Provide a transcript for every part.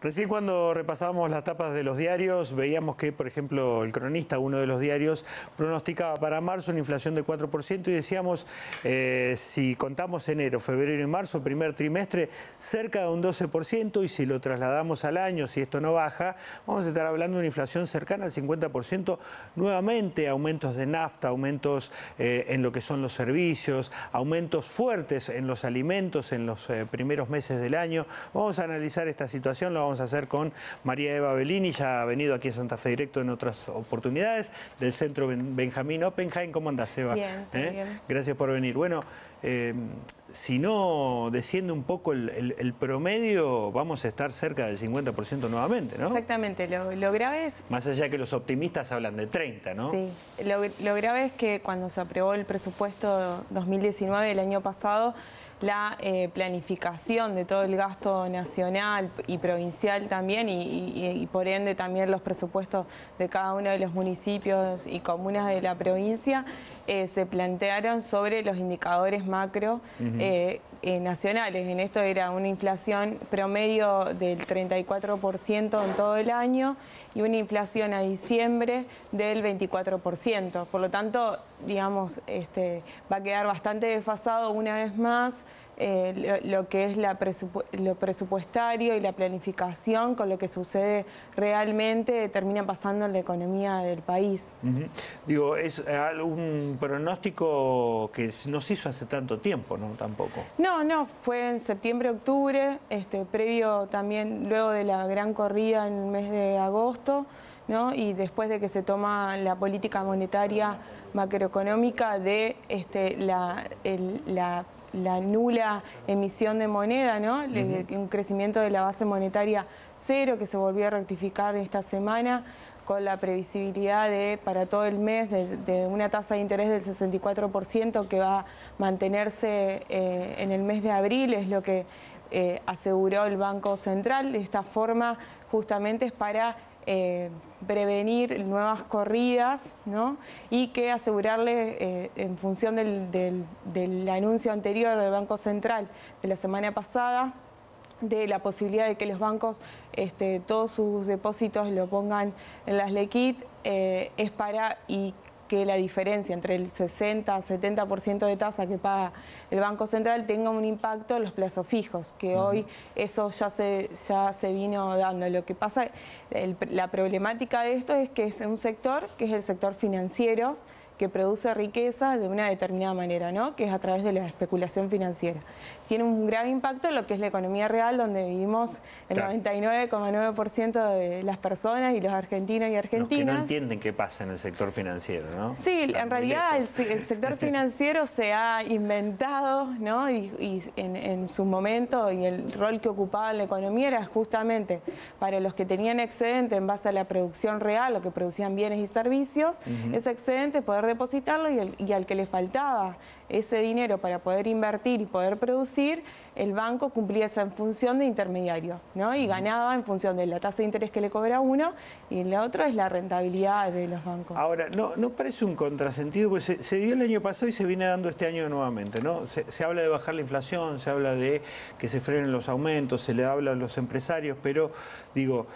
Recién cuando repasábamos las tapas de los diarios, veíamos que, por ejemplo, El Cronista, uno de los diarios, pronosticaba para marzo una inflación de 4% y decíamos, si contamos enero, febrero y marzo, primer trimestre, cerca de un 12%, y si lo trasladamos al año, si esto no baja, vamos a estar hablando de una inflación cercana al 50%, nuevamente aumentos de nafta, aumentos en lo que son los servicios, aumentos fuertes en los alimentos en los primeros meses del año. Vamos a analizar esta situación, lo vamos a hacer con María Eva Bellini, ya ha venido aquí a Santa Fe Directo en otras oportunidades, del Centro Benjamín Oppenheim. ¿Cómo andás, Eva? Bien, bien. Gracias por venir. Bueno, si no desciende un poco el promedio, vamos a estar cerca del 50% nuevamente, ¿no? Exactamente, lo grave es... Más allá que los optimistas hablan de 30, ¿no? Sí, lo grave es que cuando se aprobó el presupuesto 2019 del año pasado, la planificación de todo el gasto nacional y provincial también y por ende también los presupuestos de cada uno de los municipios y comunas de la provincia se plantearon sobre los indicadores macro nacionales. En esto era una inflación promedio del 34% en todo el año y una inflación a diciembre del 24%. Por lo tanto, digamos, va a quedar bastante desfasado una vez más lo que es lo presupuestario y la planificación con lo que sucede realmente termina pasando en la economía del país. Digo, es un pronóstico que no se hizo hace tanto tiempo, ¿no? Tampoco. No, fue en septiembre, octubre, previo también, luego de la gran corrida en el mes de agosto, ¿no? Y después de que se toma la política monetaria macroeconómica de la nula emisión de moneda, ¿no? Un crecimiento de la base monetaria cero que se volvió a rectificar esta semana con la previsibilidad para todo el mes de una tasa de interés del 64% que va a mantenerse en el mes de abril, es lo que aseguró el Banco Central. De esta forma justamente es para prevenir nuevas corridas, ¿no? Y que asegurarle, en función del anuncio anterior del Banco Central de la semana pasada, de la posibilidad de que los bancos todos sus depósitos lo pongan en las LECIT, es para que la diferencia entre el 60-70% de tasa que paga el Banco Central tenga un impacto en los plazos fijos, que hoy eso ya se vino dando. Lo que pasa, la problemática de esto es que es un sector, que es el sector financiero, que produce riqueza de una determinada manera, ¿no? Que es a través de la especulación financiera. Tiene un grave impacto en lo que es la economía real, donde vivimos el 99,9% de las personas y los argentinos y argentinas. Los que no entienden qué pasa en el sector financiero, ¿no? Sí, en realidad el sector financiero se ha inventado, ¿no? Y en su momento, y el rol que ocupaba en la economía era justamente para los que tenían excedente en base a la producción real, o que producían bienes y servicios, ese excedente poder depositarlo y al que le faltaba ese dinero para poder invertir y poder producir, el banco cumplía esa función de intermediario, ¿no? Y ganaba en función de la tasa de interés que le cobra uno, y la otra es la rentabilidad de los bancos. Ahora, ¿no parece un contrasentido? Pues se dio el año pasado y se viene dando este año nuevamente, ¿no? Se habla de bajar la inflación, se habla de que se frenen los aumentos, se le habla a los empresarios, pero digo,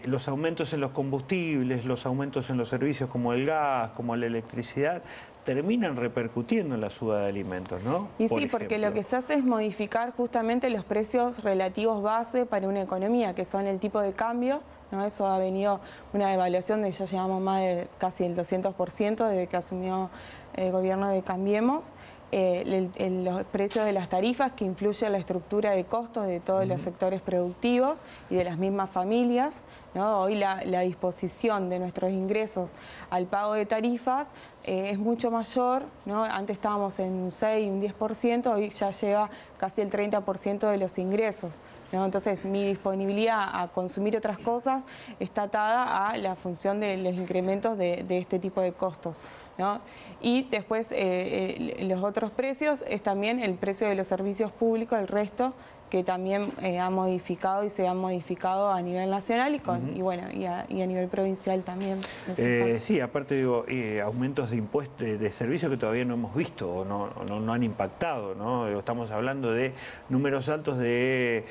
los aumentos en los combustibles, los aumentos en los servicios como el gas, como la electricidad, terminan repercutiendo en la suba de alimentos, ¿no? Y sí, porque lo que se hace es modificar justamente los precios relativos base para una economía, que son el tipo de cambio, ¿no? Eso ha venido una devaluación de ya llevamos más de casi el 200% desde que asumió el gobierno de Cambiemos. Los precios de las tarifas, que influyen en la estructura de costos de todos los sectores productivos y de las mismas familias, ¿no? Hoy la disposición de nuestros ingresos al pago de tarifas es mucho mayor, ¿no? Antes estábamos en un 6, un 10%, hoy ya llega casi el 30% de los ingresos, ¿no? Entonces mi disponibilidad a consumir otras cosas está atada a la función de los incrementos de este tipo de costos, ¿no? Y después los otros precios es también el precio de los servicios públicos, el resto que también ha modificado y se ha modificado a nivel nacional y a nivel provincial también. Sí, aparte digo, aumentos de impuestos, de servicios que todavía no hemos visto o no han impactado, ¿no? Estamos hablando de números altos de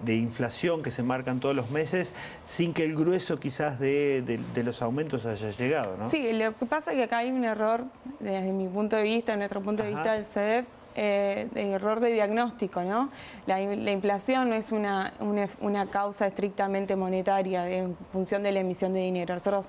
inflación que se marcan todos los meses sin que el grueso quizás de los aumentos haya llegado, ¿no? Sí, lo que pasa es que acá hay un error, desde mi punto de vista, de nuestro punto de vista del CEDEP, de error de diagnóstico, ¿no? La inflación no es una causa estrictamente monetaria en función de la emisión de dinero. Nosotros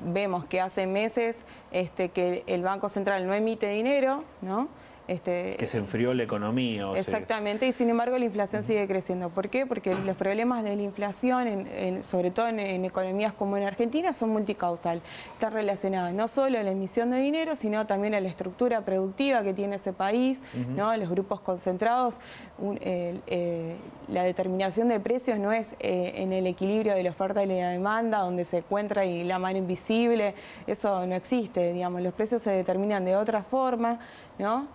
vemos que hace meses que el Banco Central no emite dinero, ¿no? Que se enfrió la economía. Exactamente, y sin embargo la inflación sigue creciendo. ¿Por qué? Porque los problemas de la inflación, sobre todo en economías como en Argentina, son multicausal. Están relacionadas no solo a la emisión de dinero, sino también a la estructura productiva que tiene ese país, ¿no? Los grupos concentrados. La determinación de precios no es en el equilibrio de la oferta y la demanda, donde se encuentra y la mano invisible. Eso no existe, digamos. Los precios se determinan de otra forma, ¿no?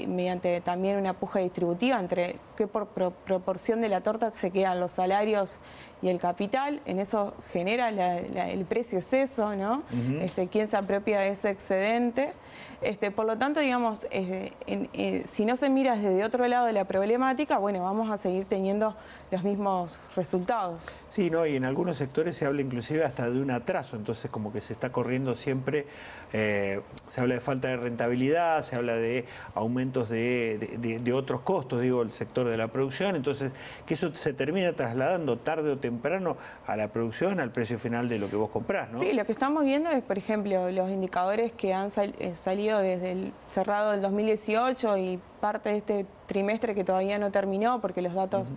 Mediante también una puja distributiva entre qué proporción de la torta se quedan los salarios y el capital. En eso genera el precio es eso, ¿no? ¿Quién se apropia de ese excedente? Por lo tanto, digamos, si no se mira desde otro lado de la problemática, bueno, vamos a seguir teniendo los mismos resultados. Sí, ¿no? Y en algunos sectores se habla inclusive hasta de un atraso, entonces como que se está corriendo siempre, se habla de falta de rentabilidad, se habla de aumentos de otros costos, digo, el sector de la producción, entonces que eso se termina trasladando tarde o temprano a la producción, al precio final de lo que vos comprás, ¿no? Sí, lo que estamos viendo es, por ejemplo, los indicadores que han salido desde el cerrado del 2018 y parte de este trimestre que todavía no terminó porque los datos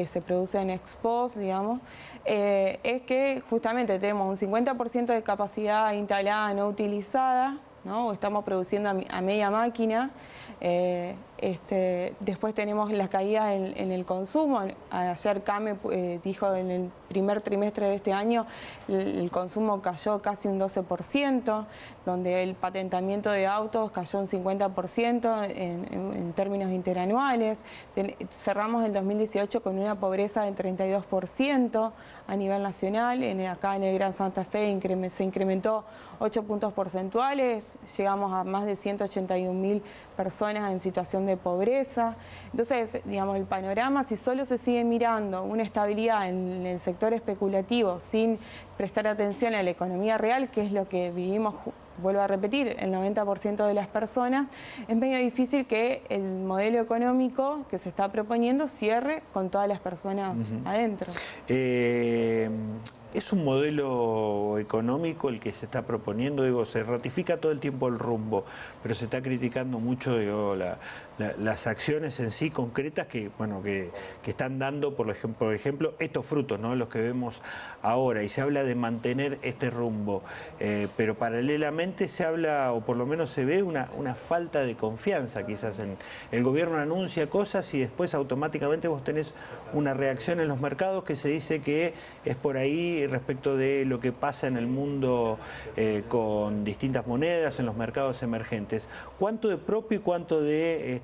se producen ex post, digamos, es que justamente tenemos un 50% de capacidad instalada no utilizada, ¿no? O estamos produciendo a media máquina. Después tenemos las caídas en el consumo. Ayer CAME dijo en el primer trimestre de este año el consumo cayó casi un 12%, donde el patentamiento de autos cayó un 50% en términos interanuales. Cerramos el 2018 con una pobreza del 32% a nivel nacional. Acá en el Gran Santa Fe se incrementó 8 puntos porcentuales, llegamos a más de 181.000 personas en situación de pobreza. Entonces, digamos, el panorama, si solo se sigue mirando una estabilidad en el sector especulativo sin prestar atención a la economía real, que es lo que vivimos, vuelvo a repetir, el 90% de las personas, es medio difícil que el modelo económico que se está proponiendo cierre con todas las personas adentro. Es un modelo económico el que se está proponiendo, digo, se ratifica todo el tiempo el rumbo, pero se está criticando mucho, digo, las acciones en sí concretas que, bueno, que están dando, por ejemplo, estos frutos, ¿no? Los que vemos ahora, y se habla de mantener este rumbo, pero paralelamente se habla, o por lo menos se ve una falta de confianza quizás en el gobierno. Anuncia cosas y después automáticamente vos tenés una reacción en los mercados que se dice que es por ahí respecto de lo que pasa en el mundo con distintas monedas, en los mercados emergentes. ¿Cuánto de propio y cuánto de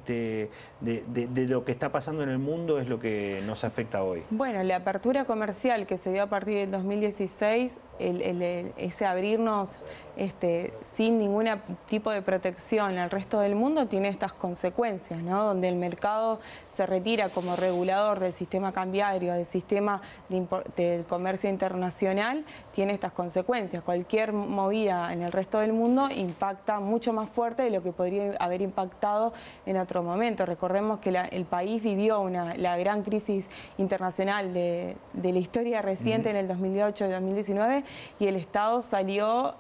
lo que está pasando en el mundo es lo que nos afecta hoy? Bueno, la apertura comercial que se dio a partir del 2016, ese abrirnos sin ningún tipo de protección al resto del mundo, tiene estas consecuencias, ¿no? Donde el mercado se retira como regulador del sistema cambiario, del sistema del comercio internacional, tiene estas consecuencias. Cualquier movida en el resto del mundo impacta mucho más fuerte de lo que podría haber impactado en otro momento. Recordemos que el país vivió la gran crisis internacional de la historia reciente en el 2008 y 2019, y el Estado salió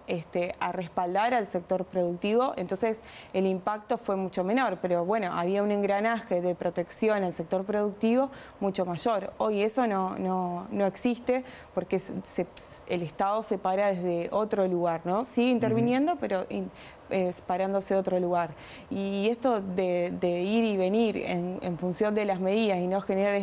a respaldar al sector productivo, entonces el impacto fue mucho menor, pero bueno, había un engranaje de protección al sector productivo mucho mayor. Hoy eso no existe porque el Estado se para desde otro lugar, ¿no? Sigue interviniendo, pero parándose de otro lugar. Y esto de ir y venir en función de las medidas y no generar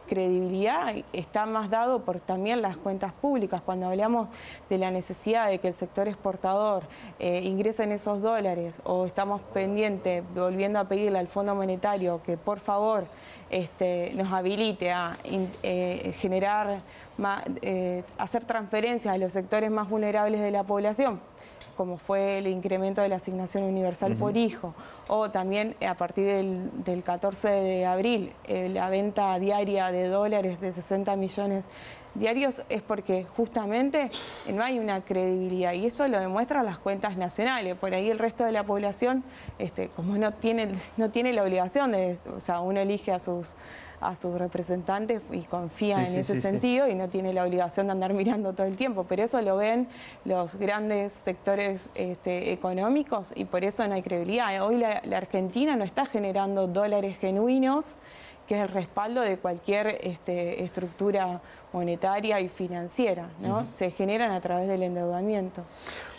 credibilidad está más dado por también las cuentas públicas. Cuando hablamos de la necesidad de que el sector exportador ingresen esos dólares, o estamos pendientes, volviendo a pedirle al Fondo Monetario que por favor nos habilite a generar, hacer transferencias a los sectores más vulnerables de la población, como fue el incremento de la asignación universal por hijo, o también a partir del 14 de abril, la venta diaria de dólares de 60 millones diarios, es porque justamente no hay una credibilidad, y eso lo demuestran las cuentas nacionales. Por ahí el resto de la población, como no tiene la obligación de, o sea, uno elige a sus representantes y confía en ese sentido, y no tiene la obligación de andar mirando todo el tiempo, pero eso lo ven los grandes sectores económicos, y por eso no hay credibilidad. Hoy la Argentina no está generando dólares genuinos, que es el respaldo de cualquier estructura monetaria y financiera, ¿no? Se generan a través del endeudamiento.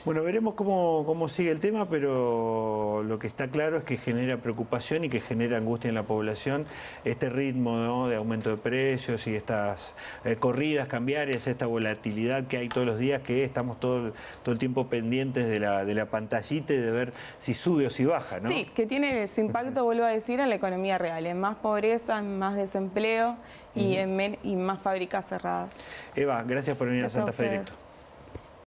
Bueno, veremos cómo sigue el tema, pero lo que está claro es que genera preocupación y que genera angustia en la población este ritmo, ¿no?, de aumento de precios y estas corridas cambiarias, esta volatilidad que hay todos los días, que estamos todo el tiempo pendientes de la pantallita y de ver si sube o si baja, ¿no? Sí, que tiene su impacto, vuelvo a decir, en la economía real, en más pobreza, en más desempleo y más fábricas cerradas. Eva, gracias por venir a Santa Fe Directo.